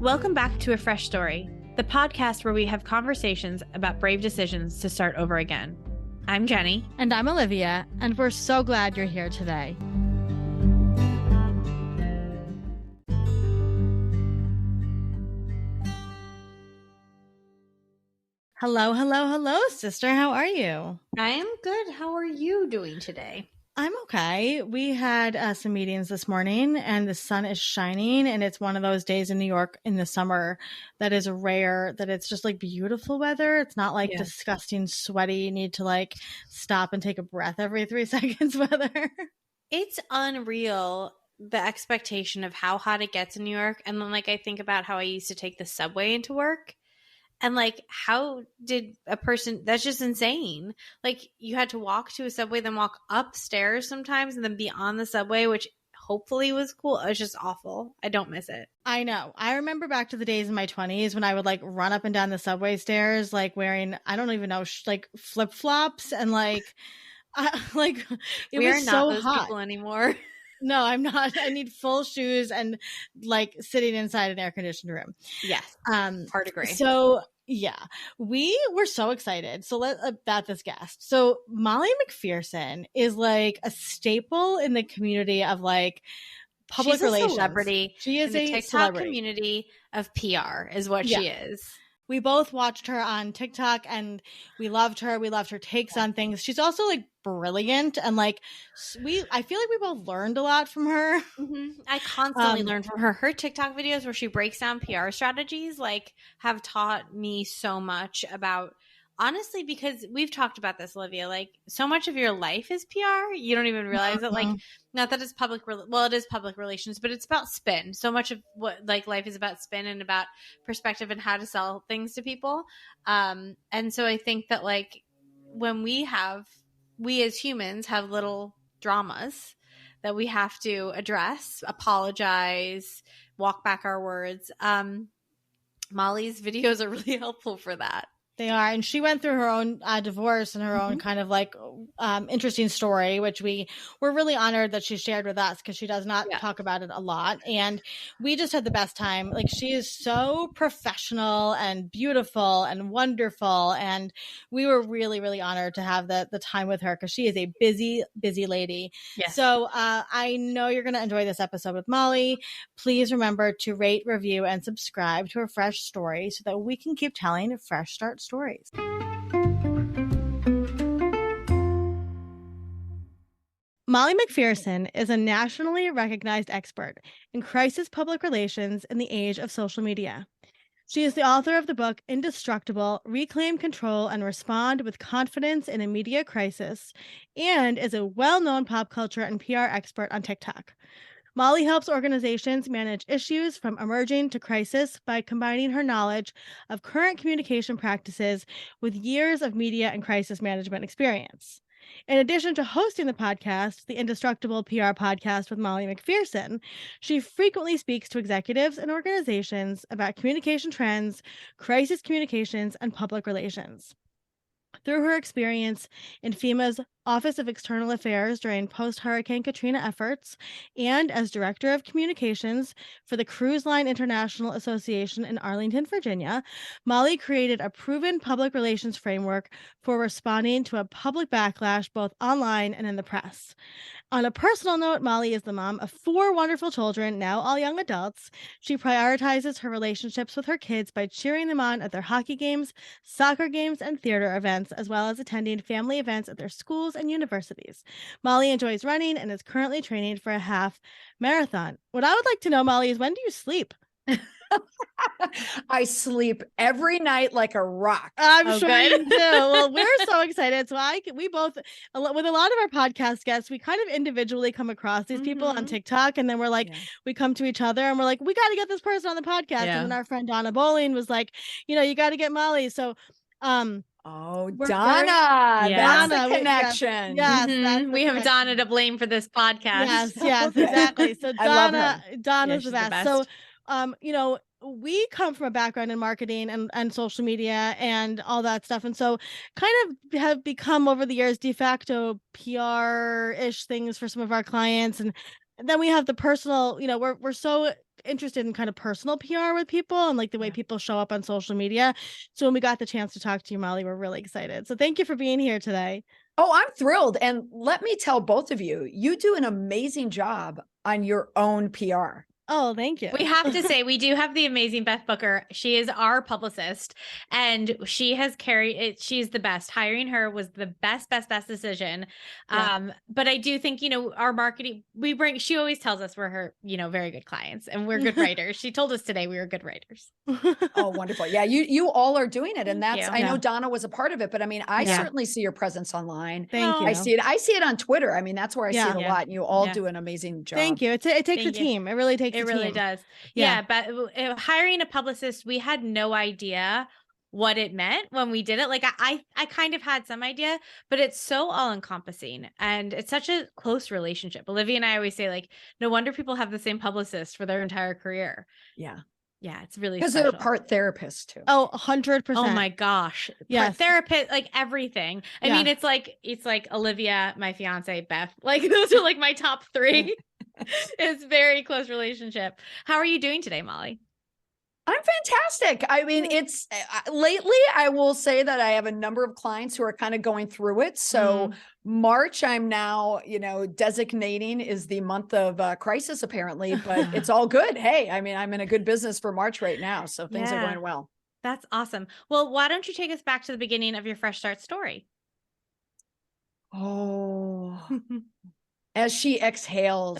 Welcome back to A Fresh Story, the podcast where we have conversations about brave decisions to start over again. I'm Jenny. And I'm Olivia, and we're so glad you're here today. Hello, sister. How are you? I am good. How are you doing today? I'm okay. We had some meetings this morning and the sun is shining, and it's one of those days in New York in the summer that is rare, that it's just like beautiful weather. It's not like disgusting, sweaty, you need to like stop and take a breath every 3 seconds weather. It's unreal, the expectation of how hot it gets in New York. And then like I think about how I used to take the subway into work. And like, how did a person, that's just insane. Like you had to walk to a subway, then walk upstairs sometimes and then be on the subway, which hopefully was cool. It was just awful. I don't miss it. I know. I remember back to the days in my 20s when I would like run up and down the subway stairs, like wearing, I don't even know, like flip flops and like, it we was are not so those hot. people anymore. No, I'm not. I need full shoes and like sitting inside an air conditioned room. Yes. Hard agree. So yeah, we were so excited. So about this guest. So Molly McPherson is like a staple in the community of like public relations. She's a celebrity. She is in the a TikTok celebrity. community of PR is what she is. We both watched her on TikTok and we loved her. We loved her takes on things. She's also like brilliant and like I feel like we both learned a lot from her. Mm-hmm. I constantly learn from her. Her TikTok videos where she breaks down PR strategies like have taught me so much about, honestly, because we've talked about this, Olivia, like so much of your life is PR. You don't even realize it. Like, not that it's it is public relations, but it's about spin. So much of what like life is about spin and about perspective and how to sell things to people. And so I think that like when we as humans have little dramas that we have to address, apologize, walk back our words. Molly's videos are really helpful for that. They are. And she went through her own divorce and her own kind of like interesting story, which we were really honored that she shared with us because she does not talk about it a lot. And we just had the best time. Like she is so professional and beautiful and wonderful. And we were really, really honored to have the time with her because she is a busy, busy lady. Yes. So I know you're going to enjoy this episode with Molly. Please remember to rate, review, and subscribe to A Fresh Story so that we can keep telling fresh start stories. Molly McPherson is a nationally recognized expert in crisis public relations in the age of social media. She is the author of the book Indestructible: Reclaim Control and Respond with Confidence in a Media Crisis, and is a well-known pop culture and PR expert on TikTok. Molly helps organizations manage issues from emerging to crisis by combining her knowledge of current communication practices with years of media and crisis management experience. In addition to hosting the podcast, the Indestructible PR Podcast with Molly McPherson, she frequently speaks to executives and organizations about communication trends, crisis communications, and public relations. Through her experience in FEMA's Office of External Affairs during post-Hurricane Katrina efforts, and as Director of Communications for the Cruise Line International Association in Arlington, Virginia, Molly created a proven public relations framework for responding to a public backlash both online and in the press. On a personal note, Molly is the mom of 4 wonderful children, now all young adults. She prioritizes her relationships with her kids by cheering them on at their hockey games, soccer games, and theater events, as well as attending family events at their schools and universities. Molly enjoys running and is currently training for a half marathon. What I would like to know, Molly, is when do you sleep? I sleep every night like a rock. I'm sure you do. Well, we're so excited. So we both, with a lot of our podcast guests, we kind of individually come across these people on TikTok, and then we're like, we come to each other and we're like, we got to get this person on the podcast. And then our friend Donna Bowling was like, you got to get Molly. So, Donna, that's the connection. Yes, we have Donna to blame for this podcast. Yes, exactly. So Donna's the best. So, we come from a background in marketing and social media and all that stuff. And so kind of have become over the years de facto PR-ish things for some of our clients. And And then we have the personal, we're so interested in kind of personal PR with people and like the way people show up on social media. So when we got the chance to talk to you, Molly, we're really excited. So thank you for being here today. Oh, I'm thrilled. And let me tell both of you, you do an amazing job on your own PR. Oh, thank you. We have to say, we do have the amazing Beth Booker. She is our publicist, and she has carried it. She's the best. Hiring her was the best decision. Yeah. But I do think, our marketing, she always tells us we're her, very good clients and we're good writers. She told us today we were good writers. Oh, wonderful. Yeah. You all are doing it. And I know Donna was a part of it, but I mean, I certainly see your presence online. Thank you. I see it on Twitter. I mean, that's where I see it a lot. And you all do an amazing job. Thank you. It takes a team. It really takes a team. It really does. Yeah. But hiring a publicist, we had no idea what it meant when we did it. Like I kind of had some idea, but it's so all encompassing and it's such a close relationship. Olivia and I always say, like, no wonder people have the same publicist for their entire career. Yeah. Yeah, it's really because they're part therapist too. Oh, 100%. Oh my gosh. Yes. Therapist, like everything. I mean, it's like Olivia, my fiance, Beth. Like those are like my top three. It's very close relationship. How are you doing today, Molly? I'm fantastic. I mean, it's lately, I will say that I have a number of clients who are kind of going through it. So March, I'm now, designating is the month of crisis apparently, but it's all good. Hey, I mean, I'm in a good business for March right now. So things are going well. That's awesome. Well, why don't you take us back to the beginning of your Fresh Start story? Oh, as she exhales.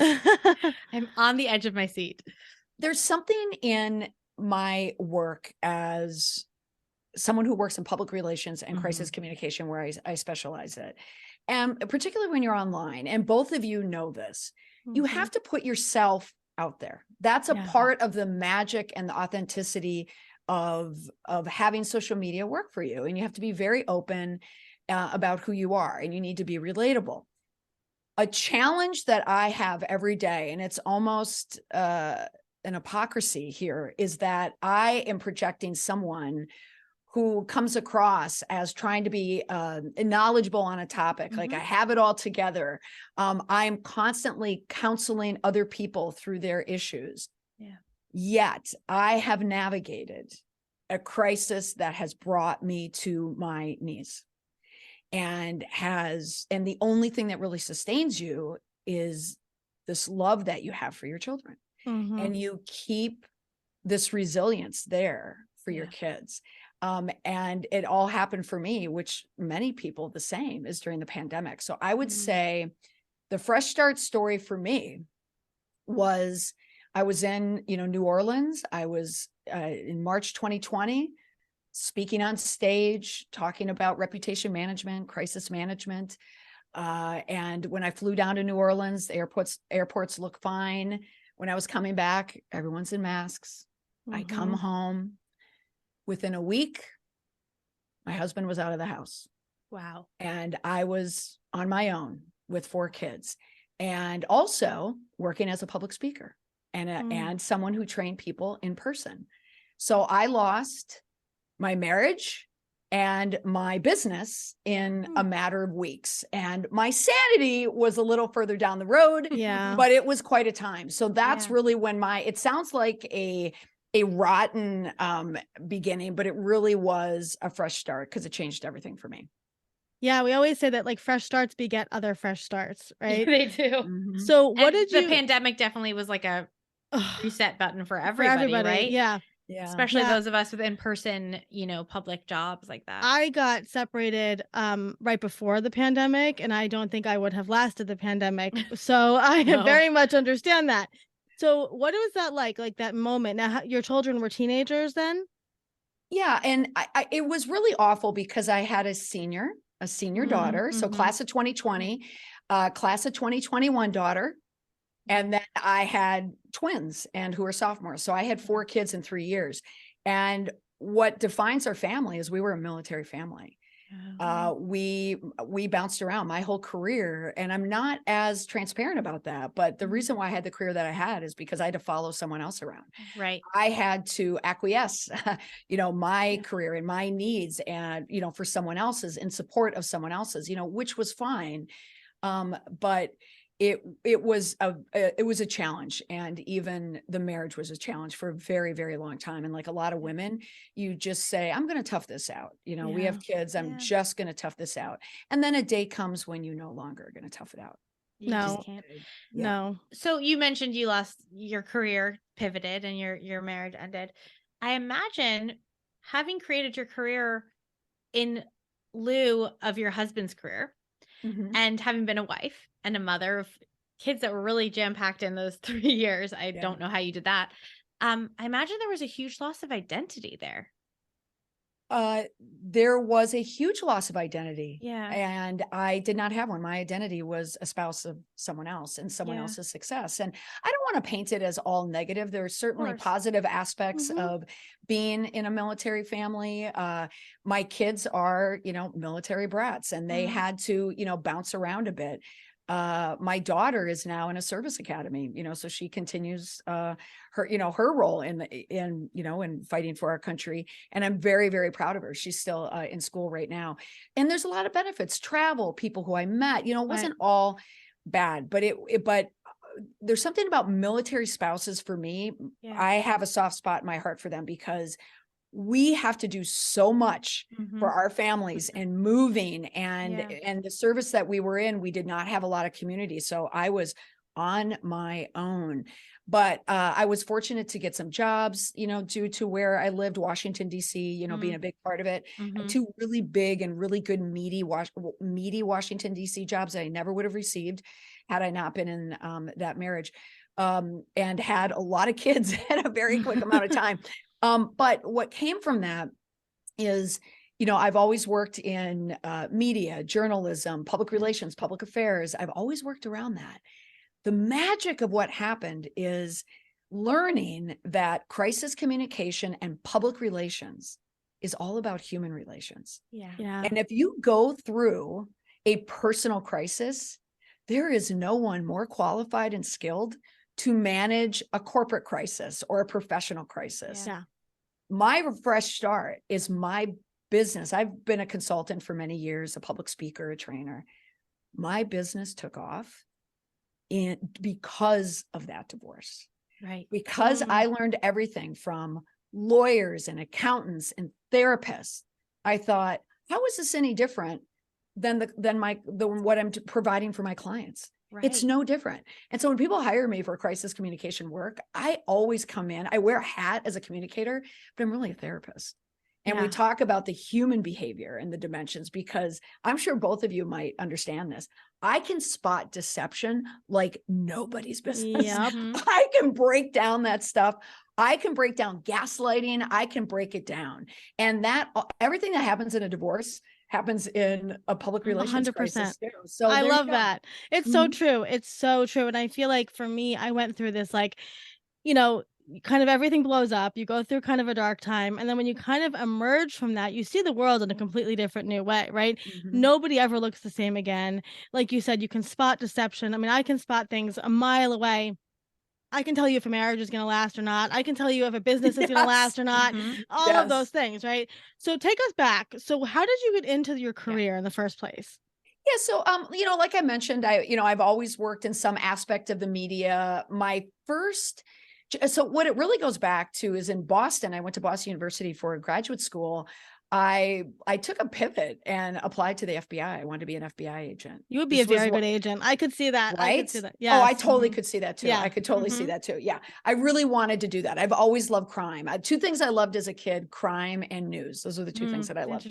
I'm on the edge of my seat. There's something in my work as someone who works in public relations and crisis communication where I specialize it. And particularly when you're online, and both of you know this, you have to put yourself out there. That's a part of the magic and the authenticity of having social media work for you. And you have to be very open about who you are, and you need to be relatable. A challenge that I have every day, and it's almost an hypocrisy here, is that I am projecting someone who comes across as trying to be knowledgeable on a topic. Like I have it all together. I'm constantly counseling other people through their issues. Yeah. Yet I have navigated a crisis that has brought me to my knees, and the only thing that really sustains you is this love that you have for your children. And you keep this resilience there for your kids. And it all happened for me, which many people the same, is during the pandemic. So I would say the Fresh Start story for me was, I was in, New Orleans. I was in March 2020, speaking on stage, talking about reputation management, crisis management. And when I flew down to New Orleans, the airports look fine. When I was coming back, everyone's in masks. I come home. Within a week, my husband was out of the house. Wow. And I was on my own with 4 kids, and also working as a public speaker and someone who trained people in person. So I lost my marriage and my business in a matter of weeks. And my sanity was a little further down the road, but it was quite a time. So that's really when it sounds like a rotten beginning, but it really was a fresh start because it changed everything for me. Yeah, we always say that, like, fresh starts beget other fresh starts, right? They do. So what did the pandemic definitely was like a reset button for everybody, right? Yeah. Especially those of us with in-person, public jobs like that. I got separated right before the pandemic, and I don't think I would have lasted the pandemic. So I very much understand that. So what was that like that moment? Now, your children were teenagers then? Yeah. And it was really awful because I had a senior daughter. So class of 2020, class of 2021 daughter. And then I had twins who are sophomores. So I had 4 kids in 3 years. And what defines our family is we were a military family. We bounced around my whole career, and I'm not as transparent about that. But the reason why I had the career that I had is because I had to follow someone else around. Right. I had to acquiesce, my career and my needs, and, for someone else's, in support of someone else's, which was fine. But it was a challenge, and even the marriage was a challenge for a very, very long time. And like a lot of women, you just say, I'm going to tough this out. You know, we have kids. I'm just going to tough this out. And then a day comes when you no longer are going to tough it out. You just can't. No. So you mentioned you lost your career, pivoted, and your marriage ended. I imagine having created your career in lieu of your husband's career, and having been a wife and a mother of kids that were really jam-packed in those 3 years. I don't know how you did that. I imagine there was a huge loss of identity there. There was a huge loss of identity. Yeah. And I did not have one. My identity was a spouse of someone else and someone else's success. And I don't want to paint it as all negative. There are certainly positive aspects of being in a military family. My kids are, you know, military brats, and they had to, you know, bounce around a bit. My daughter is now in a service academy, you know, so she continues her, you know, her role in you know, in fighting for our country. And I'm very, very proud of her. She's still in school right now. And there's a lot of benefits, travel, people who I met, you know, it wasn't all bad, but but there's something about military spouses for me. I have a soft spot in my heart for them, because we have to do so much for our families and moving, and the service that we were in, we did not have a lot of community. So I was on my own, but I was fortunate to get some jobs, you know, due to where I lived, Washington, D.C., you know, being a big part of it. Two really big and really good, meaty Washington, D.C. jobs that I never would have received had I not been in that marriage, and had a lot of kids in a very quick amount of time. But what came from that is, you know, I've always worked in media, journalism, public relations, public affairs. I've always worked around that. The magic of what happened is learning that crisis communication and public relations is all about human relations. And if you go through a personal crisis, there is no one more qualified and skilled to manage a corporate crisis or a professional crisis. My fresh start is my business. I've been a consultant for many years, a public speaker, a trainer. My business took off because of that divorce. Because I learned everything from lawyers and accountants and therapists. I thought, how is this any different than what I'm providing for my clients? It's no different. And so when people hire me for crisis communication work, I always come in, I wear a hat as a communicator, but I'm really a therapist. And we talk about the human behavior and the dimensions, because I'm sure both of you might understand this. I can spot deception like nobody's business. I can break down that stuff. I can break down gaslighting. I can break it down. And that everything that happens in a divorce happens in a public relations 100%. crisis too. So I love that. It's so true. It's so true. And I feel like for me, I went through this, like, you know, kind of everything blows up. You go through kind of a dark time. And then when you kind of emerge from that, you see the world in a completely different new way, right? Nobody ever looks the same again. Like you said, you can spot deception. I mean, I can spot things a mile away. I can tell you if a marriage is going to last or not. I can tell you if a business is going to last or not. All of those things, right? So take us back. So how did you get into your career in the first place? Yeah. So, you know, like I mentioned, I've always worked in some aspect of the media. So what it really goes back to is in Boston. I went to Boston University for graduate school. I took a pivot and applied to the FBI. I wanted to be an FBI agent. You would be a very good agent. I could see that. Right? I could see that. Yes. Oh, I totally could see that too. I could totally see that too. Yeah. I really wanted to do that. I've always loved crime. Two things I loved as a kid, crime and news. Those are the two things that I loved.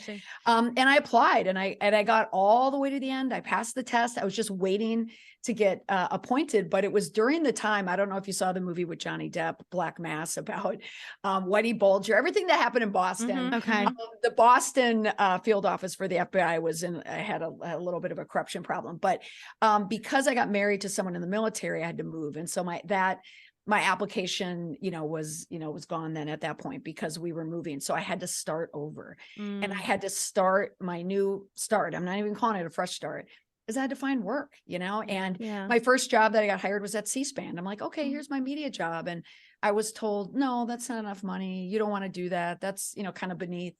And I applied and I got all the way to the end. I passed the test. I was just waiting to get appointed, but it was during the time, I don't know if you saw the movie with Johnny Depp, Black Mass, about Whitey Bulger, everything that happened in Boston. Okay. The Boston field office for the FBI had a little bit of a corruption problem, but because I got married to someone in the military, I had to move. And so my application, was gone then at that point because we were moving. So I had to start over and I had to start my new start. I'm not even calling it a fresh start. Because I had to find work, and my first job that I got hired was at C-SPAN. I'm like, okay, here's my media job. And I was told, no, that's not enough money. You don't want to do that. That's, kind of beneath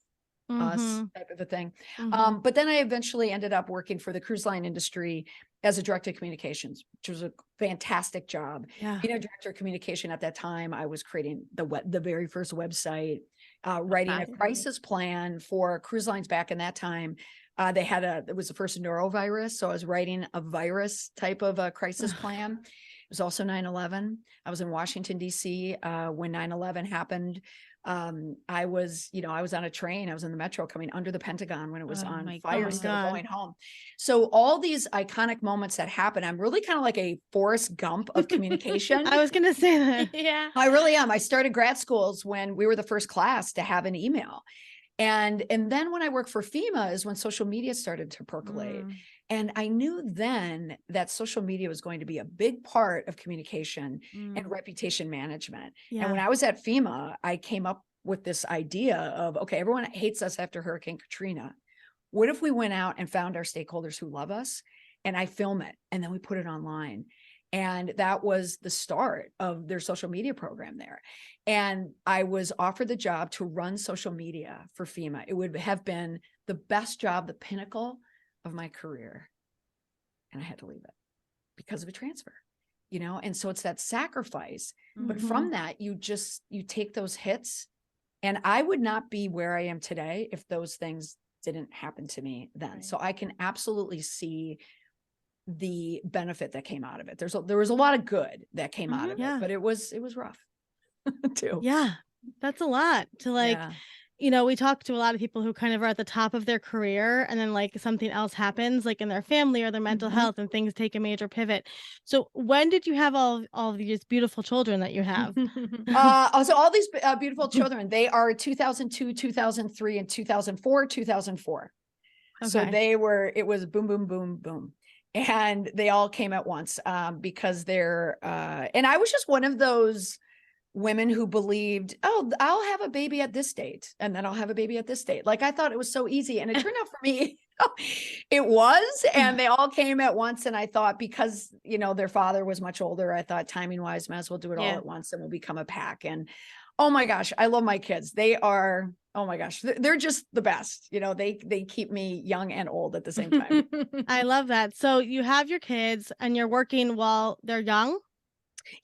us type of a thing. Mm-hmm. But then I eventually ended up working for the cruise line industry as a director of communications, which was a fantastic job. Yeah. Being a director of communication at that time, I was creating the very first website, writing a crisis plan for cruise lines back in that time. It was the first norovirus. So I was writing a virus type of a crisis plan. It was also 9/11. I was in Washington, D.C. When 9/11 happened. I was on a train. I was in the metro coming under the Pentagon when it was on fire, still going home. So all these iconic moments that happen, I'm really kind of like a Forrest Gump of communication. I was going to say that. Yeah, I really am. I started grad schools when we were the first class to have an email. And then when I worked for FEMA is when social media started to percolate. And I knew then that social media was going to be a big part of communication and reputation management. Yeah. And when I was at FEMA, I came up with this idea of, okay, everyone hates us after Hurricane Katrina. What if we went out and found our stakeholders who love us and I film it and then we put it online? And that was the start of their social media program there. And I was offered the job to run social media for FEMA. It would have been the best job, the pinnacle of my career. And I had to leave it because of a transfer, and so it's that sacrifice. But from that, you take those hits. And I would not be where I am today if those things didn't happen to me then. Right. So I can absolutely see the benefit that came out of it. There was a lot of good that came out of it, but it was rough too. Yeah. That's a lot to we talk to a lot of people who kind of are at the top of their career and then something else happens in their family or their mental health and things take a major pivot. So when did you have all of these beautiful children that you have? So all these beautiful children, they are 2002, 2003, and 2004, 2004. Okay. So it was boom, boom, boom, boom. And they all came at once because and I was just one of those women who believed, oh, I'll have a baby at this date and then I'll have a baby at this date. I thought it was so easy. And it turned out for me, it was, and they all came at once. And I thought because, their father was much older, I thought timing wise, might as well do it all at once and we'll become a pack. And oh my gosh, I love my kids. They are, oh my gosh, they're just the best. They keep me young and old at the same time. I love that. So you have your kids and you're working while they're young?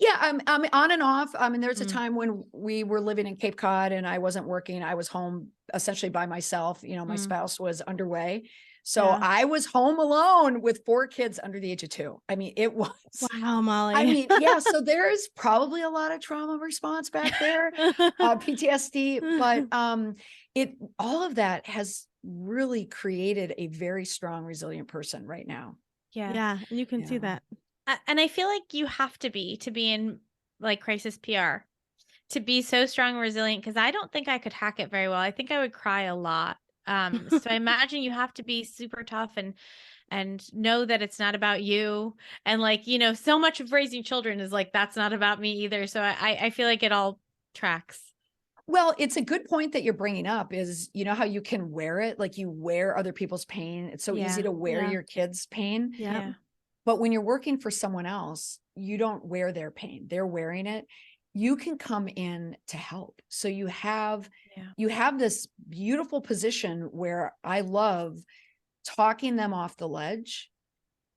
Yeah, I'm on and off. There's a time when we were living in Cape Cod and I wasn't working. I was home essentially by myself. My spouse was underway. So I was home alone with 4 kids under the age of 2. It was. Wow, Molly. So there's probably a lot of trauma response back there, PTSD, but all of that has really created a very strong, resilient person right now. Yeah. And you can see that. And I feel like you have to be in crisis PR to be so strong and resilient, because I don't think I could hack it very well. I think I would cry a lot. So I imagine you have to be super tough and know that it's not about you. And so much of raising children is that's not about me either. So I feel like it all tracks. Well, it's a good point that you're bringing up is, how you can wear it, you wear other people's pain. It's so easy to wear your kids' pain. Yeah. But when you're working for someone else, you don't wear their pain. They're wearing it. You can come in to help. So you have this beautiful position where I love talking them off the ledge,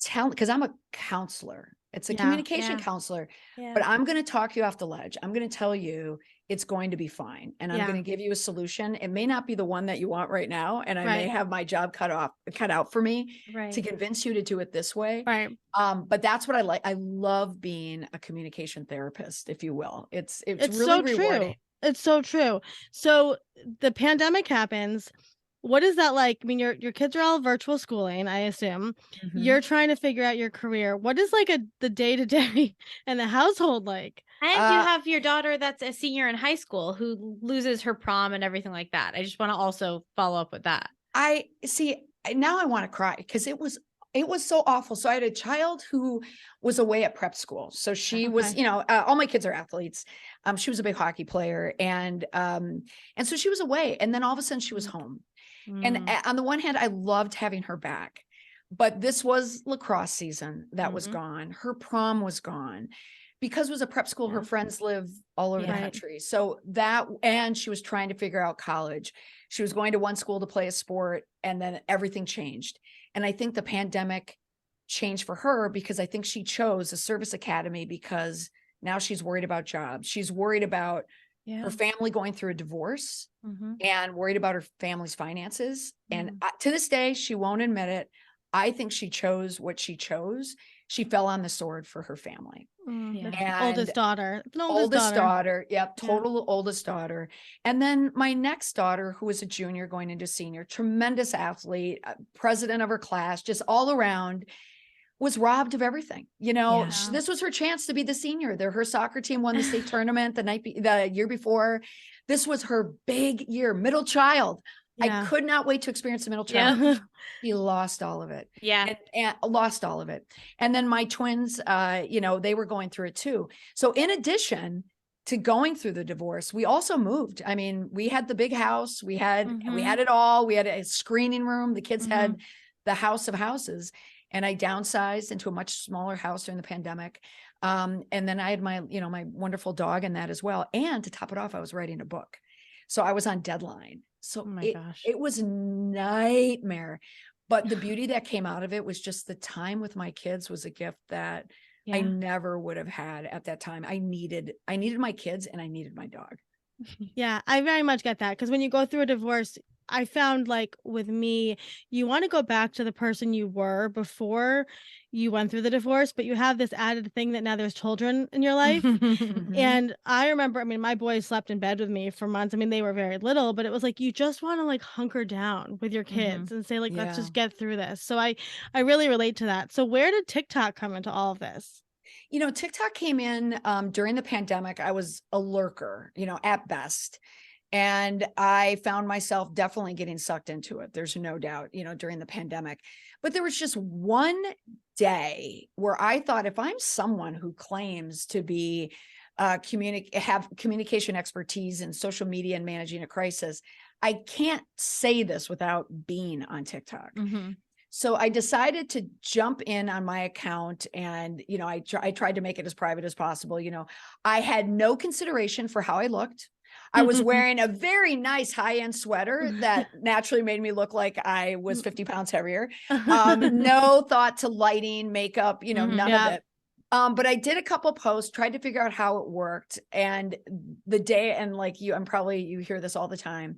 because I'm a counselor. It's a communication counselor, but I'm going to talk you off the ledge. I'm going to tell you it's going to be fine. And I'm going to give you a solution. It may not be the one that you want right now. And I may have my job cut out for me to convince you to do it this way. Right. But that's what I like. I love being a communication therapist, if you will. It's really so rewarding. True. It's so true. So the pandemic happens. What is that like? Your kids are all virtual schooling, I assume. You're trying to figure out your career. What is the day-to-day in the household like? And you have your daughter that's a senior in high school who loses her prom and everything like that. I just want to also follow up with that. I see. Now I want to cry because it was so awful. So I had a child who was away at prep school. So she was, all my kids are athletes. She was a big hockey player. And so she was away. And then all of a sudden she was home. And on the one hand, I loved having her back, but this was lacrosse season that was gone. Her prom was gone. because it was a prep school, her friends live all over the country. So that, and she was trying to figure out college. She was going to one school to play a sport, and then everything changed. And I think the pandemic changed for her because I think she chose a service academy because now she's worried about jobs. She's worried about her family going through a divorce and worried about her family's finances. And to this day, she won't admit it. I think she chose what she chose. She fell on the sword for her family. And oldest daughter. Oldest daughter. Yep. Total oldest daughter. And then my next daughter, who was a junior going into senior, tremendous athlete, president of her class, just all around, was robbed of everything. You know, this was her chance to be the senior. Her soccer team won the state tournament the year before. This was her big year, middle child. I could not wait to experience the middle child. She lost all of it. And lost all of it. And then my twins, they were going through it too. So in addition to going through the divorce, we also moved. I mean, we had the big house. We had it all. We had a screening room. The kids had the house of houses. And I downsized into a much smaller house during the pandemic. And then I had my wonderful dog in that as well. And to top it off, I was writing a book. So I was on deadline. So it was a nightmare. But the beauty that came out of it was just the time with my kids was a gift that I never would have had at that time. I needed my kids and I needed my dog. Yeah, I very much get that. Because when you go through a divorce, I found like with me, you want to go back to the person you were before you went through the divorce, but you have this added thing that now there's children in your life. And I remember, my boys slept in bed with me for months. They were very little, but it was like, you just want to like hunker down with your kids and say like, let's just get through this. So I really relate to that. So where did TikTok come into all of this? TikTok came in during the pandemic. I was a lurker, at best. And I found myself definitely getting sucked into it. There's no doubt, during the pandemic. But there was just one day where I thought, if I'm someone who claims to be have communication expertise in social media and managing a crisis, I can't say this without being on TikTok. So I decided to jump in on my account and, I tried to make it as private as possible. I had no consideration for how I looked. I was wearing a very nice high-end sweater that naturally made me look like I was 50 pounds heavier. No thought to lighting, makeup, none of it. But I did a couple posts, tried to figure out how it worked. And the day, and like you hear this all the time,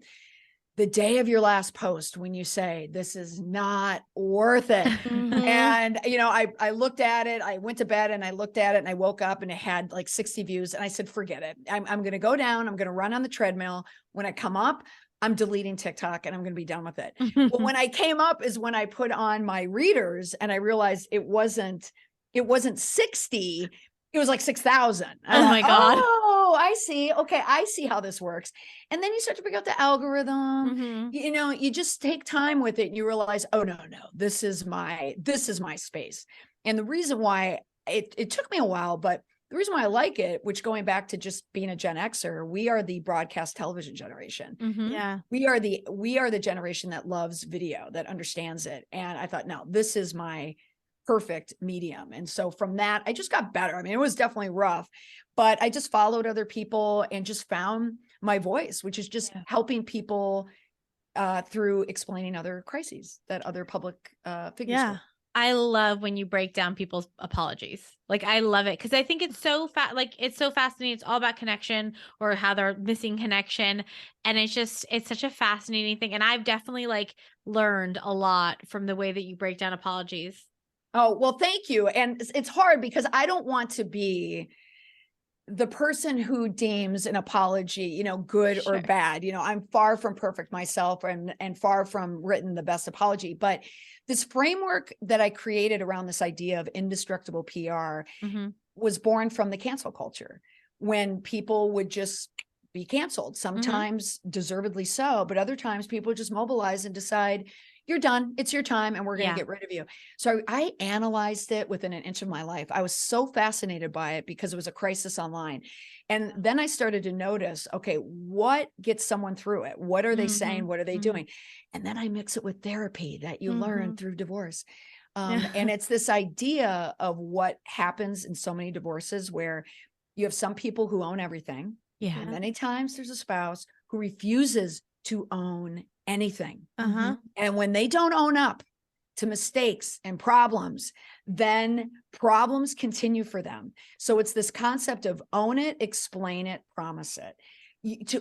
the day of your last post, when you say, this is not worth it. And, I looked at it, I went to bed and I looked at it and I woke up and it had like 60 views. And I said, forget it. I'm going to go down. I'm going to run on the treadmill. When I come up, I'm deleting TikTok and I'm going to be done with it. But when I came up is when I put on my readers and I realized it wasn't 60. It was like 6,000. Oh my God. Oh, I see. Okay. I see how this works. And then you start to figure out the algorithm, you just take time with it and you realize, oh no, this is my space. And the reason why it took me a while, but the reason why I like it, which going back to just being a Gen Xer, we are the broadcast television generation. Yeah. We are the generation that loves video, that understands it. And I thought, no, this is my perfect medium. And so from that, I just got better. It was definitely rough, but I just followed other people and just found my voice, which is just helping people through explaining other crises that other public figures do. I love when you break down people's apologies. Like, I love it because I think it's so it's so fascinating. It's all about connection or how they're missing connection. And it's such a fascinating thing. And I've definitely learned a lot from the way that you break down apologies. Oh, well, thank you. And it's hard because I don't want to be the person who deems an apology, good or bad. I'm far from perfect myself and far from written the best apology. But this framework that I created around this idea of indestructible PR was born from the cancel culture, when people would just be canceled, sometimes deservedly so, but other times people just mobilize and decide, you're done. It's your time. And we're going to get rid of you. So I analyzed it within an inch of my life. I was so fascinated by it because it was a crisis online. And then I started to notice, okay, what gets someone through it? What are they saying? What are they doing? And then I mix it with therapy that you learn through divorce. And it's this idea of what happens in so many divorces where you have some people who own everything. Yeah. And many times there's a spouse who refuses to own anything. And when they don't own up to mistakes and problems, then problems continue for them. So it's this concept of own it, explain it, promise it.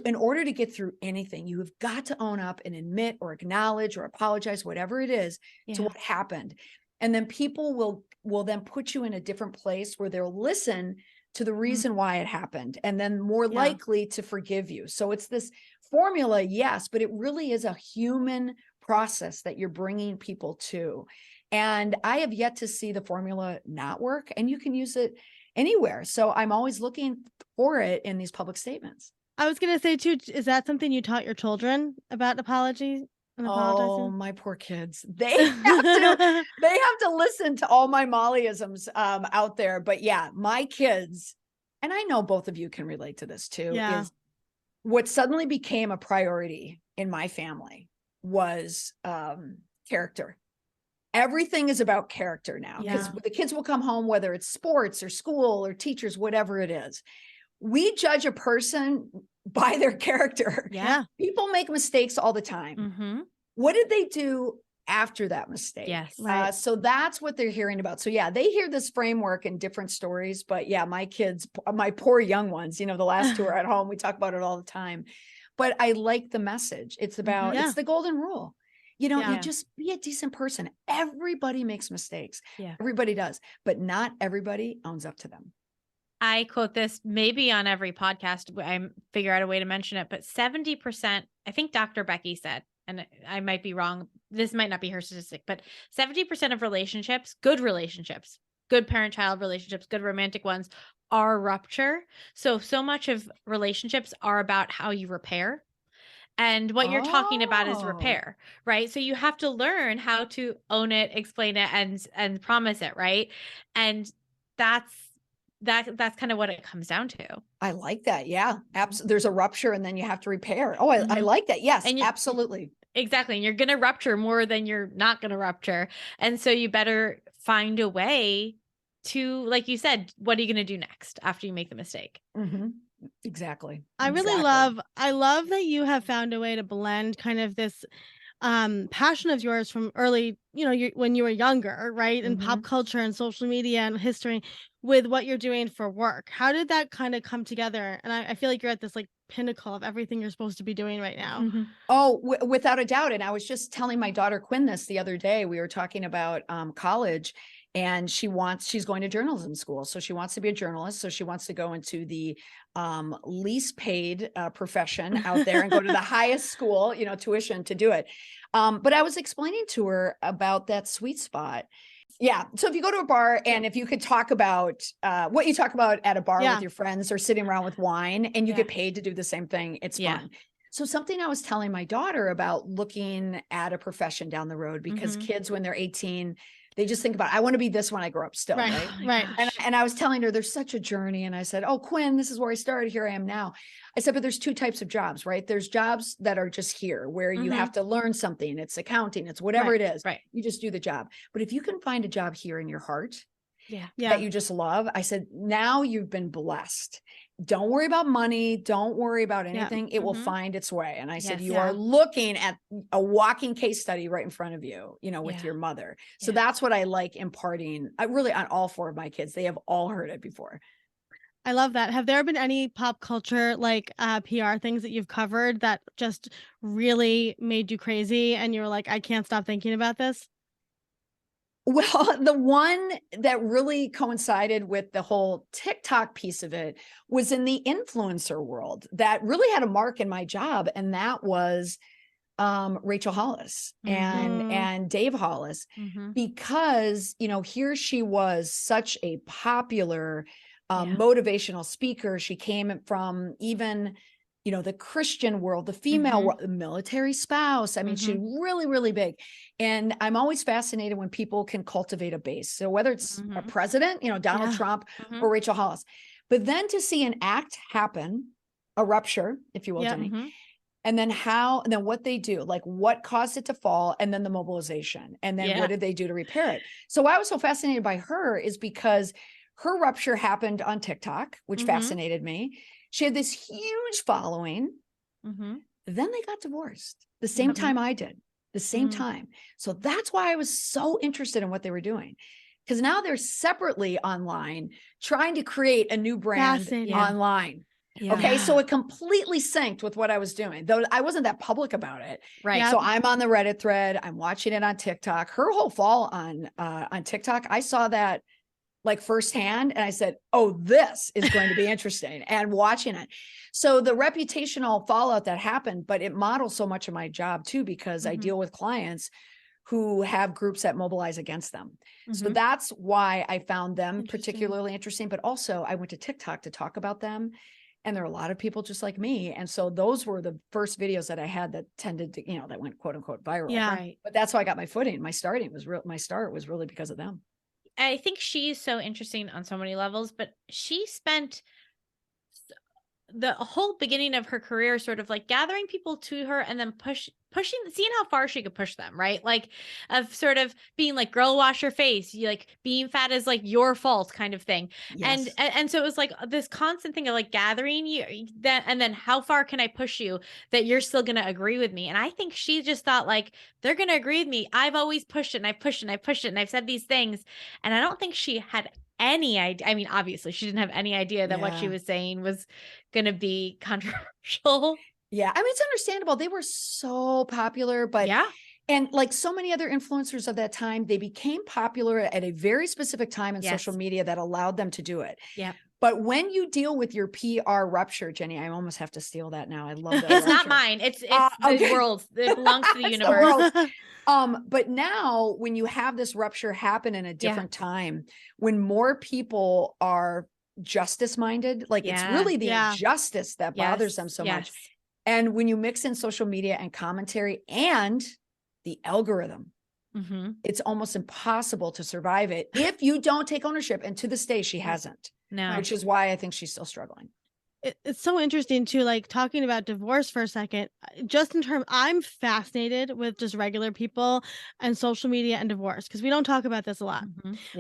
In order to get through anything, you have got to own up and admit or acknowledge or apologize, whatever it is, to what happened. And then people will then put you in a different place where they'll listen to the reason why it happened, and then more likely to forgive you. So it's this formula, yes, but it really is a human process that you're bringing people to. And I have yet to see the formula not work, and you can use it anywhere. So I'm always looking for it in these public statements. I was going to say too, is that something you taught your children about apology? Oh, my poor kids. They have to listen to all my Mollyisms out there. But yeah, my kids, and I know both of you can relate to this too, is what suddenly became a priority in my family was character. Everything is about character now, because the kids will come home, whether it's sports or school or teachers, whatever it is. We judge a person by their character. Yeah. People make mistakes all the time. What did they do after that mistake? Yes. So that's what they're hearing about. So yeah, they hear this framework in different stories, but yeah, my kids, my poor young ones, the last two are at home. We talk about it all the time, but I like the message. It's about, it's the golden rule. You just be a decent person. Everybody makes mistakes. Yeah. Everybody does, but not everybody owns up to them. I quote this maybe on every podcast. I figure out a way to mention it, but 70%, I think Dr. Becky said, and I might be wrong, this might not be her statistic, but 70% of relationships, good parent-child relationships, good romantic ones, are rupture. So much of relationships are about how you repair. And what you're talking about is repair, right? So you have to learn how to own it, explain it, and promise it, right? And that's kind of what it comes down to. I like that. Yeah. There's a rupture and then you have to repair. Oh, I like that. Yes, absolutely. Exactly. And you're going to rupture more than you're not going to rupture. And so you better find a way to, like you said, what are you going to do next after you make the mistake? Exactly. I love that you have found a way to blend kind of this passion of yours from early, when you were younger, right? And pop culture and social media and history with what you're doing for work. How did that kind of come together? And I feel like you're at this like pinnacle of everything you're supposed to be doing right now. Oh, without a doubt. And I was just telling my daughter Quinn this the other day. We were talking about college, and she's going to journalism school. So she wants to be a journalist. So she wants to go into the least paid profession out there and go to the highest school, tuition to do it. But I was explaining to her about that sweet spot. Yeah. So if you go to a bar and if you could talk about what you talk about at a bar with your friends or sitting around with wine, and you get paid to do the same thing, it's fun. So something I was telling my daughter about looking at a profession down the road, because kids, when they're 18, they just think about, I want to be this when I grow up still. Right. And I was telling her there's such a journey. And I said, oh, Quinn, this is where I started. Here I am now. I said, but there's two types of jobs, right? There's jobs that are just here where you have to learn something. It's accounting. It's whatever it is. Right. You just do the job. But if you can find a job here in your heart yeah, that you just love. I said, now you've been blessed. Don't worry about money. Don't worry about anything. It will find its way. And I said, you are looking at a walking case study right in front of you, you know, with your mother. So that's what I like imparting. I really, on all four of my kids, they have all heard it before. I love that. Have there been any pop culture, like PR things that you've covered that just really made you crazy and you were like, I can't stop thinking about this? Well, the one that really coincided with the whole TikTok piece of it was in the influencer world that really had a mark in my job. And that was Rachel Hollis and Dave Hollis, because, you know, here she was such a popular motivational speaker. She came from even, you know, the Christian world, the female world, the military spouse. I mean, she's really, really big. And I'm always fascinated when people can cultivate a base. So whether it's a president, you know, Donald Trump or Rachel Hollis, but then to see an act happen, a rupture, if you will, Jenny, and then what they do, like what caused it to fall, and then the mobilization, and then what did they do to repair it. So why I was so fascinated by her is because her rupture happened on TikTok, which fascinated me. She had this huge following. Then they got divorced the same time I did, the same time. So that's why I was so interested in what they were doing. Because now they're separately online trying to create a new brand online. Yeah. Okay. So it completely synced with what I was doing, though I wasn't that public about it. Right. Yeah. So I'm on the Reddit thread. I'm watching it on TikTok. Her whole fall on TikTok, I saw that like firsthand. And I said, oh, this is going to be interesting, and watching it. So the reputational fallout that happened, but it models so much of my job too, because I deal with clients who have groups that mobilize against them. So that's why I found them particularly interesting. But also I went to TikTok to talk about them. And there are a lot of people just like me. And so those were the first videos that I had that tended to, that went quote unquote viral. Yeah. Right. But that's how I got my footing. My start was really because of them. I think she's so interesting on so many levels, but she spent the whole beginning of her career sort of like gathering people to her and then pushing, seeing how far she could push them, right? Like of sort of being like, girl, wash your face. You like being fat is like your fault kind of thing. Yes. And so it was like this constant thing of like gathering you that, and then how far can I push you that you're still going to agree with me? And I think she just thought like, they're going to agree with me. I've always pushed it and I've pushed it and I've pushed it and I've said these things. And I don't think she had any idea. I mean, obviously she didn't have any idea that what she was saying was going to be controversial. Yeah. I mean, it's understandable. They were so popular, but and like so many other influencers of that time, they became popular at a very specific time in social media that allowed them to do it. Yeah. But when you deal with your PR rupture, Jenny, I almost have to steal that now. I love that. It's not mine. It's the world's. It belongs to the universe. But now when you have this rupture happen in a different time, when more people are justice minded, like it's really the injustice that bothers them so much. And when you mix in social media and commentary and the algorithm, it's almost impossible to survive it if you don't take ownership. And to this day, she hasn't. No. Which is why I think she's still struggling. It's so interesting too, like talking about divorce for a second, just in terms, I'm fascinated with just regular people and social media and divorce, because we don't talk about this a lot.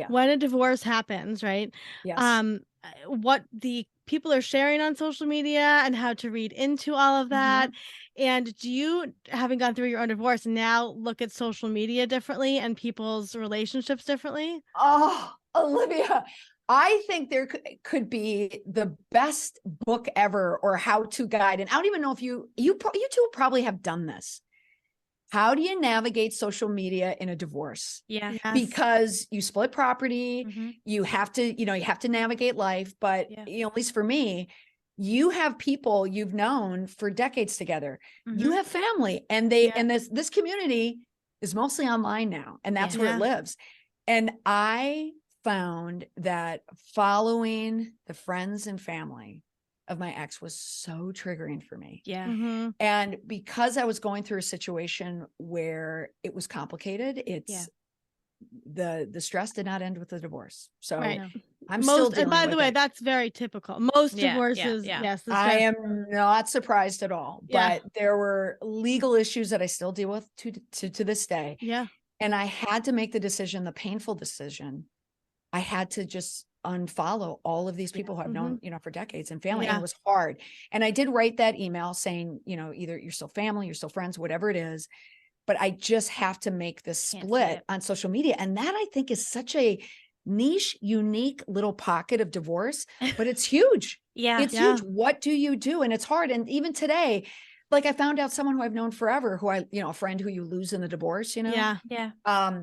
When a divorce happens, right? Yes. What the people are sharing on social media and how to read into all of that. And do you, having gone through your own divorce, now look at social media differently and people's relationships differently? Oh, Olivia, I think there could be the best book ever or how-to guide. And I don't even know if you two probably have done this. How do you navigate social media in a divorce? Yeah. Yes. Because you split property, you have to navigate life. But at least for me, you have people you've known for decades together. You have family, and and this community is mostly online now, and that's where it lives. And I found that following the friends and family of my ex was so triggering for me. Yeah. And because I was going through a situation where it was complicated, the stress did not end with the divorce. So I'm still dealing and by with the way, it. That's very typical. Most divorces, yes. I am not surprised at all, but there were legal issues that I still deal with to this day. Yeah. And I had to make the decision, the painful decision. I had to just unfollow all of these people who I've known, for decades and family. And it was hard. And I did write that email saying, either you're still family, you're still friends, whatever it is, but I just have to make this split on social media. And that I think is such a niche, unique little pocket of divorce, but it's huge. It's huge. What do you do? And it's hard. And even today, like I found out someone who I've known forever, who a friend who you lose in the divorce, the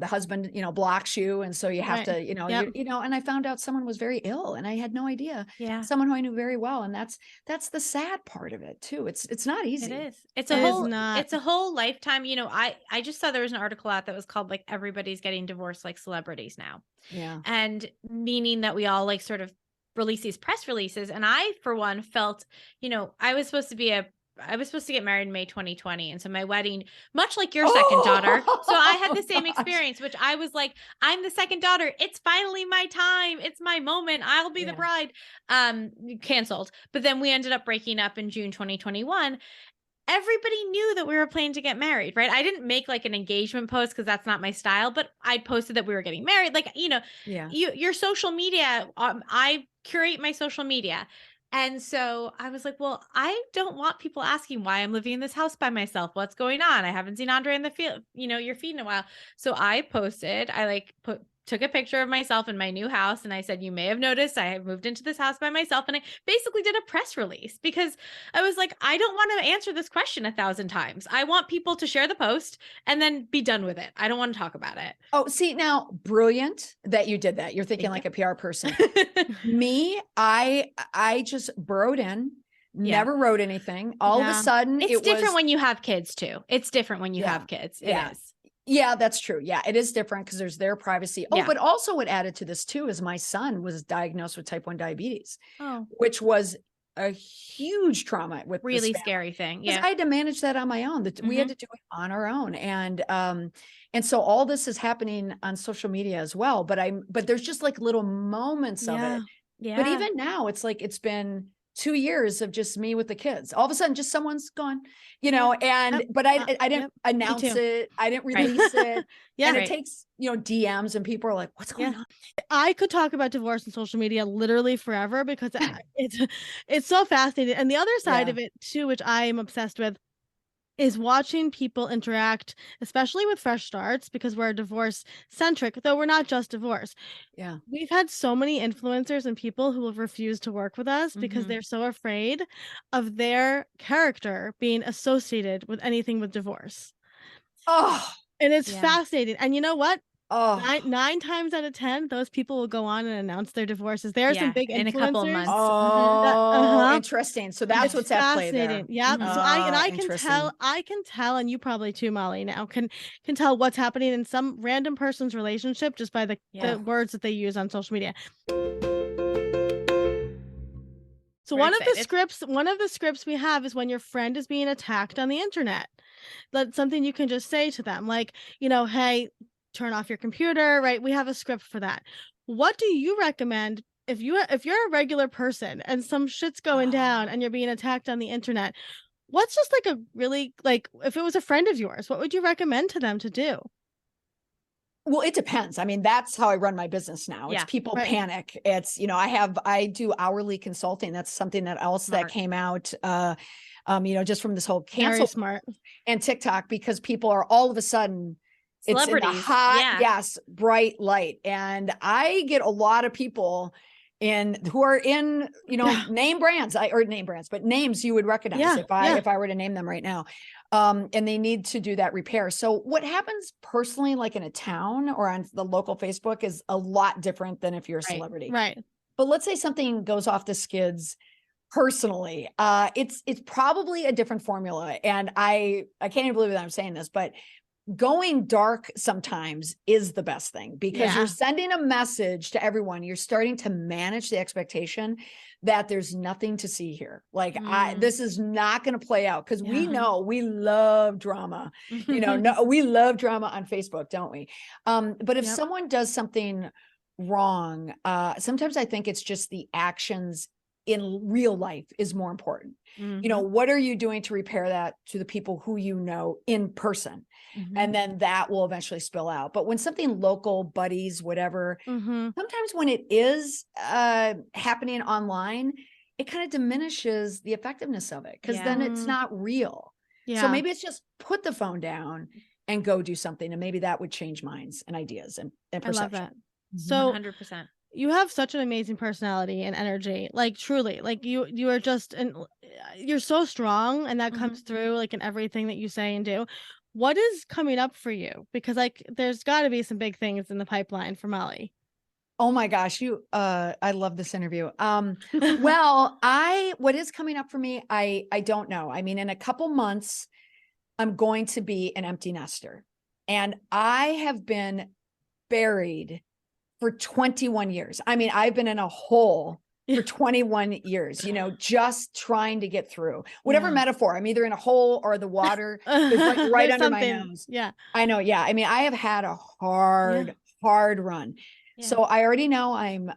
husband, blocks you. And so you have to, and I found out someone was very ill and I had no idea. Someone who I knew very well. And that's the sad part of it too. It's not easy. It is. It's a whole lifetime. I just saw there was an article out that was called like, everybody's getting divorced like celebrities now. Yeah. And meaning that we all like sort of release these press releases. And I, for one, felt, I was supposed to get married in May 2020. And so my wedding, much like your second daughter. So I had the same experience, which I was like, I'm the second daughter. It's finally my time. It's my moment. I'll be the bride. Canceled. But then we ended up breaking up in June 2021. everybody knew that we were planning to get married, right? I didn't make like an engagement post because that's not my style, but I posted that we were getting married. Like, your social media, I curate my social media. And so I was like, well, I don't want people asking why I'm living in this house by myself. What's going on? I haven't seen Andre in the field, your feed in a while. So I posted, took a picture of myself in my new house. And I said, you may have noticed I have moved into this house by myself. And I basically did a press release because I was like, I don't want to answer this question 1,000 times. I want people to share the post and then be done with it. I don't want to talk about it. Oh, see, now, brilliant that you did that. You're thinking like a PR person. Me, I just burrowed in, never wrote anything. All of a sudden, it's different when you have kids too. It's different when you have kids. It is. Yeah, that's true. Yeah, it is different because there's their privacy. Oh, but also what added to this too is my son was diagnosed with type 1 diabetes, which was a huge trauma with really scary thing. Yeah. I had to manage that on my own. We had to do it on our own. And so all this is happening on social media as well. But there's just like little moments of it. Yeah. But even now it's like, it's been 2 years of just me with the kids. All of a sudden, just someone's gone, but I didn't announce it. I didn't release it. And it takes, DMs and people are like, what's going on? I could talk about divorce and social media literally forever because it's so fascinating. And the other side of it too, which I am obsessed with, is watching people interact, especially with fresh starts, because we're divorce centric, though we're not just divorce. Yeah. We've had so many influencers and people who have refused to work with us because they're so afraid of their character being associated with anything with divorce. Oh, and it's fascinating. And you know what? Oh, 9 times out of 10, those people will go on and announce their divorces. There are some big influencers. In a couple of months. Oh, interesting. So that's what's at play there. Yeah. So I can tell, and you probably too, Molly, now can tell what's happening in some random person's relationship just by the words that they use on social media. So one of the scripts we have is when your friend is being attacked on the internet. That's something you can just say to them, like, hey, turn off your computer, right? We have a script for that. What do you recommend if you're a regular person and some shit's going down and you're being attacked on the internet? What's just like a really, like, if it was a friend of yours, what would you recommend to them to do? Well, it depends. I mean, that's how I run my business now. It's people panic. It's, I do hourly consulting. That's something that came out, just from this whole cancel smart and TikTok, because people are all of a sudden, celebrities. It's in the hot, bright light. And I get a lot of people who are in, name brands, but names you would recognize if I were to name them right now. And they need to do that repair. So what happens personally, like in a town or on the local Facebook, is a lot different than if you're a celebrity. Right. But let's say something goes off the skids personally. It's probably a different formula. And I can't even believe that I'm saying this, but going dark sometimes is the best thing, because you're sending a message to everyone. You're starting to manage the expectation that there's nothing to see here. Like this is not going to play out, because we know we love drama. We love drama on Facebook, don't we? But if someone does something wrong, sometimes I think it's just the actions in real life is more important. What are you doing to repair that to the people who you know in person? And then that will eventually spill out. But when something local, buddies, whatever, sometimes when it is happening online, it kind of diminishes the effectiveness of it, because then it's not real. So maybe it's just put the phone down and go do something. And maybe that would change minds and ideas and perception. I love that. So 100%. You have such an amazing personality and energy, like truly, like you are just, and you're so strong, and that comes through like in everything that you say and do. What is coming up for you? Because like there's got to be some big things in the pipeline for Molly. Oh my gosh, I love this interview. Well, what is coming up for me, I don't know. I mean, in a couple months, I'm going to be an empty nester, and I have been buried for 21 years. I mean, I've been in a hole for 21 years, just trying to get through whatever metaphor. I'm either in a hole or the water is like right under my nose. Yeah. I know. Yeah. I mean, I have had a hard run. So I already know I'm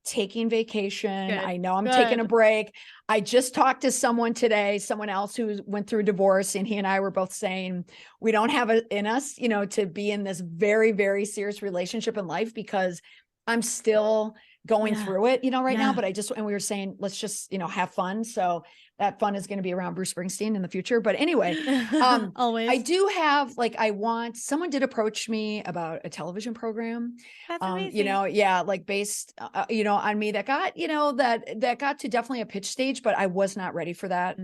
taking vacation. Good. I know I'm taking a break. I just talked to someone today, someone else who went through a divorce, and he and I were both saying we don't have it in us, you know, to be in this very, very serious relationship in life, because I'm still going through it, you know, right now. But and we were saying, let's just, you know, have fun. So that fun is going to be around Bruce Springsteen in the future. But anyway, always. I do have, like, someone did approach me about a television program. That's amazing. You know, like based, you know, on me, that got, you know, that got to definitely a pitch stage, but I was not ready for that.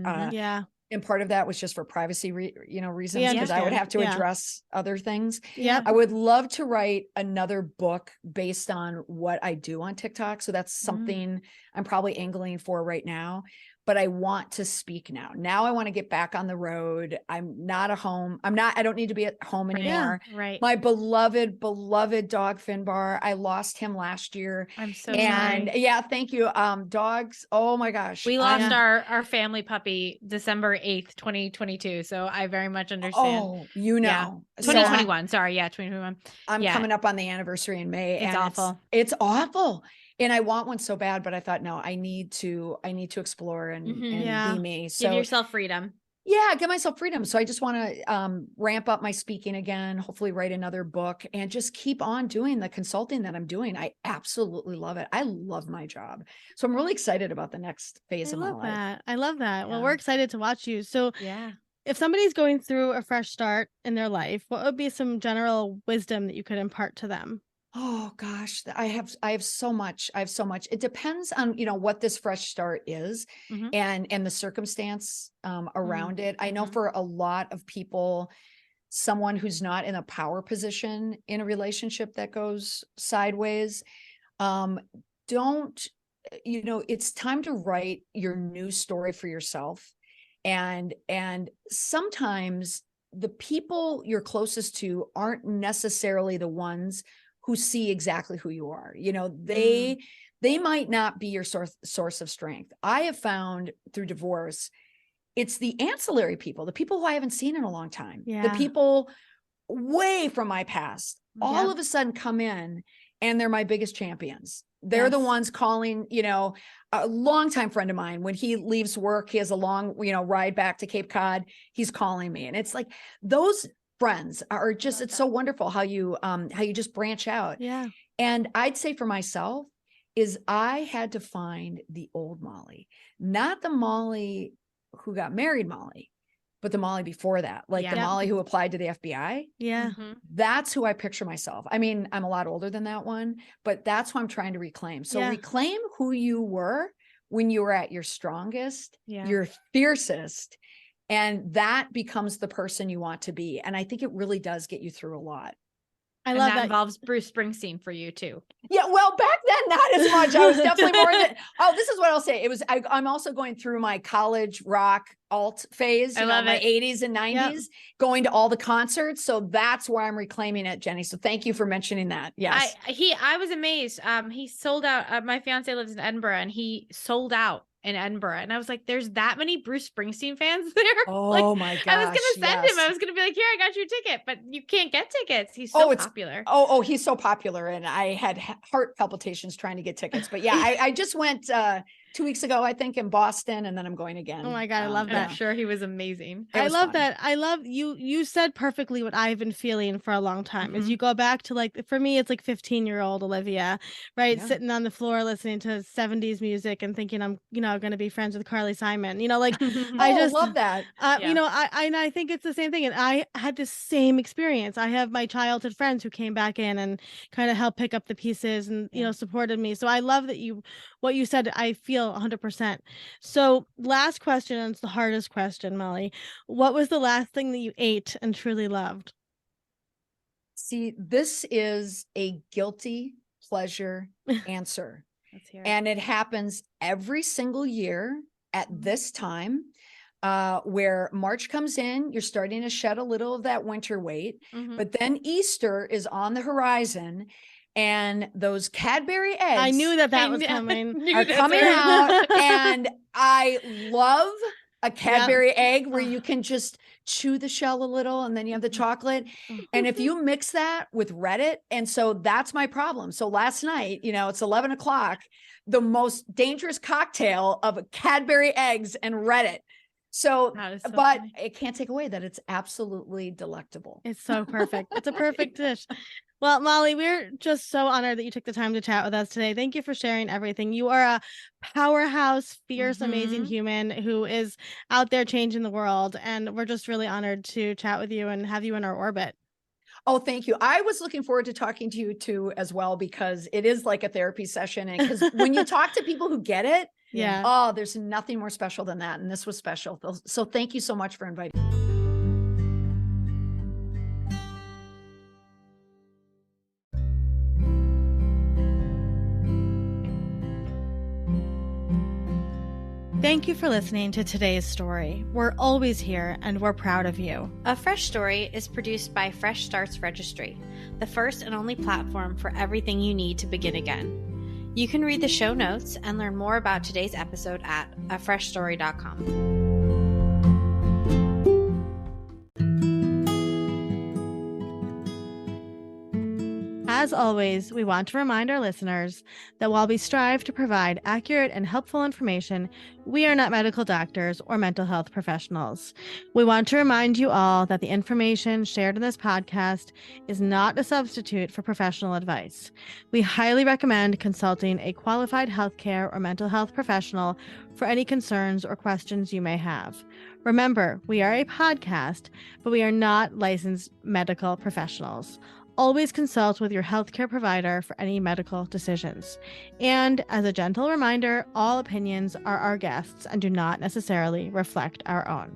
And part of that was just for privacy, reasons, because I would have to address other things. I would love to write another book based on what I do on TikTok. So that's something I'm probably angling for right now. But I want to speak now. Now I want to get back on the road. I'm not at home. I don't need to be at home anymore. Right. My beloved dog Finbar. I lost him last year. I'm so sorry. Thank you. Dogs. Oh my gosh. We lost our family puppy December 8th, 2022. So I very much understand. Oh, you know. 2021. Sorry. Yeah. 2021. I'm coming up on the anniversary in May. It's awful. It's awful. And I want one so bad, but I thought, no, I need to explore and be me. So give yourself freedom. Yeah, give myself freedom. So I just want to ramp up my speaking again, hopefully write another book, and just keep on doing the consulting that I'm doing. I absolutely love it. I love my job. So I'm really excited about the next phase of my life. I love that. Well, we're excited to watch you. So if somebody's going through a fresh start in their life, what would be some general wisdom that you could impart to them? Oh gosh, I have so much. It depends on, you know, what this fresh start is and the circumstance around it. I know for a lot of people, someone who's not in a power position in a relationship that goes sideways, it's time to write your new story for yourself. And sometimes the people you're closest to aren't necessarily the ones who see exactly who you are. You know, they might not be your source of strength. I have found through divorce, it's the ancillary people, the people who I haven't seen in a long time, the people way from my past, all of a sudden come in, and they're my biggest champions. They're the ones calling, you know, a longtime friend of mine, when he leaves work, he has a long, you know, ride back to Cape Cod, he's calling me. And it's like, those friends are just, it's so wonderful how you just branch out. Yeah. And I'd say for myself is I had to find the old Molly, not the Molly who got married Molly, but the Molly before that, like the Molly who applied to the FBI. Yeah. That's who I picture myself. I mean, I'm a lot older than that one, but that's who I'm trying to reclaim. So reclaim who you were when you were at your strongest, your fiercest. And that becomes the person you want to be. And I think it really does get you through a lot. I love that involves Bruce Springsteen for you too. Yeah. Well, back then, not as much. I was definitely more than, this is what I'll say. It was, I'm also going through my college rock alt phase, you know, my 80s and 90s, going to all the concerts. So that's where I'm reclaiming it, Jenny. So thank you for mentioning that. Yes. I was amazed. He sold out. My fiance lives in Edinburgh, and he sold out in Edinburgh. And I was like, there's that many Bruce Springsteen fans there. Oh like, my gosh. I was going to send him. I was going to be like, here, I got your ticket, but you can't get tickets. He's so popular. He's so popular. And I had heart palpitations trying to get tickets, but yeah, I just went 2 weeks ago, I think, in Boston, and then I'm going again. Oh my God. I love that. I'm sure he was amazing. I love that. I love you said perfectly what I've been feeling for a long time. As you go back to, like, for me, it's like 15-year-old Olivia, right? Sitting on the floor, listening to 70s music and thinking I'm, you know, going to be friends with Carly Simon, you know, like, I just love that. You know, I think it's the same thing. And I had the same experience. I have my childhood friends who came back in and kind of helped pick up the pieces and, you know, supported me. So I love that what you said, I feel 100%. So last question, and it's the hardest question, Molly. What was the last thing that you ate and truly loved? See, this is a guilty pleasure answer. Let's hear it. And it happens every single year at this time, where March comes in, you're starting to shed a little of that winter weight, but then Easter is on the horizon. And those Cadbury eggs, I knew that was coming. Are coming out. And I love a Cadbury egg where you can just chew the shell a little, and then you have the chocolate. And if you mix that with Reddit, and so that's my problem. So last night, it's 11 o'clock, the most dangerous cocktail of Cadbury eggs and Reddit. So but funny. It can't take away that it's absolutely delectable. It's so perfect. It's a perfect dish. Well, Molly, we're just so honored that you took the time to chat with us today. Thank you for sharing everything. You are a powerhouse, fierce, amazing human who is out there changing the world. And we're just really honored to chat with you and have you in our orbit. Oh, thank you. I was looking forward to talking to you too, as well, because it is like a therapy session. And because when you talk to people who get it, there's nothing more special than that. And this was special. So thank you so much for inviting me. Thank you for listening to today's story. We're always here and we're proud of you. A Fresh Story is produced by Fresh Starts Registry, the first and only platform for everything you need to begin again. You can read the show notes and learn more about today's episode at afreshstory.com. As always, we want to remind our listeners that while we strive to provide accurate and helpful information, we are not medical doctors or mental health professionals. We want to remind you all that the information shared in this podcast is not a substitute for professional advice. We highly recommend consulting a qualified healthcare or mental health professional for any concerns or questions you may have. Remember, we are a podcast, but we are not licensed medical professionals. Always consult with your healthcare provider for any medical decisions. And as a gentle reminder, all opinions are our guests and do not necessarily reflect our own.